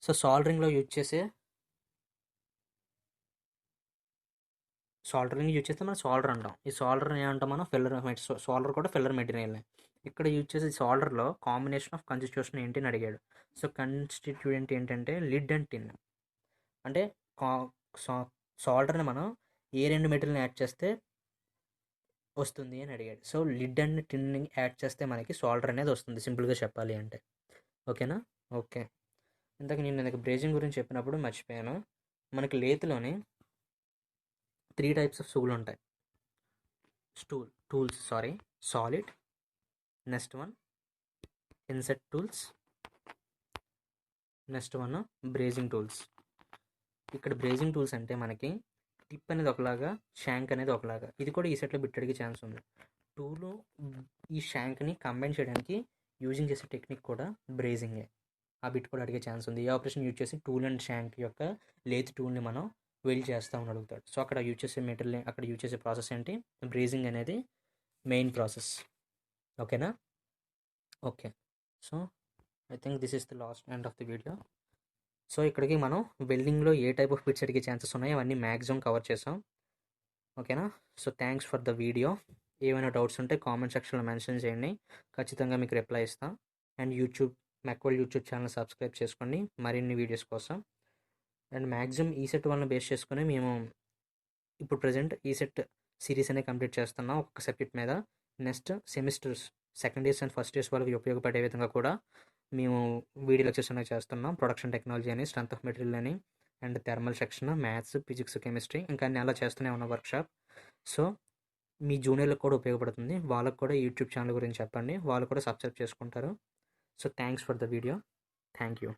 సో సాల్డరింగ్ యూజ్ చేస్తే మనం సాల్డర్ అంటాం. ఈ సాల్డర్ ఏమంటాం మనం? సాల్డర్ కూడా ఫిల్లర్ మెటీరియల్. ఇక్కడ యూజ్ చేసే సాల్డర్లో కాంబినేషన్ ఆఫ్ కన్స్టిట్యూషన్ ఏంటి అని అడిగాడు. సో కన్స్టిట్యూయెంట్ ఏంటంటే లిడ్ అండ్ టిన్. అంటే సాల్డర్ని మనం ఏ రెండు మెటీరియల్ని యాడ్ చేస్తే వస్తుంది అని అడిగాడు. సో లిడ్ అండ్ టిన్ని యాడ్ చేస్తే మనకి సాల్డర్ అనేది వస్తుంది, సింపుల్గా చెప్పాలి అంటే. ఓకేనా? ఓకే. ఇందాక నేను బ్రేజింగ్ గురించి చెప్పినప్పుడు మర్చిపోయాను. మనకి లేత్లోని 3 types ఆఫ్ టూల్ ఉంటాయి. Solid, next one INCET tools, next one brazing tools. ఇక్కడ బ్రేజింగ్ టూల్స్ అంటే మనకి టిప్ అనేది ఒకలాగా, షయాంక్ అనేది ఒకలాగా. ఇది కూడా ఈ సెట్లో బిట్ అడిగే ఛాన్స్ ఉంది. టూలు ఈ షయాంక్ని కంబైన్ చేయడానికి యూజింగ్ చేసే టెక్నిక్ కూడా బ్రేజింగే. ఆ బిట్ కూడా అడిగే ఛాన్స్ ఉంది. ఈ ఆపరేషన్ యూజ్ చేసి టూల్ అండ్ షయాంక్ యొక్క లేత్ టూల్ని మనం వెల్డ్ చేస్తామని అడుగుతాడు. సో అక్కడ యూజ్ చేసే మెటీరియల్, అక్కడ యూజ్ చేసే ప్రాసెస్ ఏంటి? బ్రేజింగ్ అనేది మెయిన్ ప్రాసెస్. ఓకేనా? Okay. So I think this is the last end of the video. So ఇక్కడికి మనం వెల్డింగ్లో ఏ టైప్ ఆఫ్ బిట్స్ అడిగే ఛాన్సెస్ ఉన్నాయో అవన్నీ మ్యాక్సిమం కవర్ చేసాం. ఓకేనా? So thanks for the video. ఏమైనా డౌట్స్ ఉంటే కామెంట్ సెక్షన్లో మెన్షన్ చేయండి, ఖచ్చితంగా మీకు రిప్లై ఇస్తాం. And McQuail YouTube channel subscribe చేసుకోండి మరిన్ని వీడియోస్ కోసం. అండ్ మ్యాక్సిమం ఈసెట్ వాళ్ళని బేస్ చేసుకుని మేము ఇప్పుడు ప్రజెంట్ ఈసెట్ సిరీస్ అనేది కంప్లీట్ చేస్తున్నాం ఒక్కొక్క సబ్జెక్ట్ మీద. Next semesters, second years and first years వాళ్ళకి ఉపయోగపడే విధంగా కూడా మేము వీడియో లెక్చర్స్ అనేవి చేస్తున్నాం. ప్రొడక్షన్ టెక్నాలజీ అని, స్ట్రెంత్ ఆఫ్ మెటీరియల్ అని, and thermal section, maths, physics, chemistry, ఇంకా అన్ని అలా చేస్తూనే ఉన్న వర్క్షాప్. సో మీ జూనియర్లకు కూడా ఉపయోగపడుతుంది. వాళ్ళకు కూడా యూట్యూబ్ ఛానల్ గురించి చెప్పండి, వాళ్ళు కూడా సబ్స్క్రైబ్ చేసుకుంటారు. So thanks for the video. Thank you.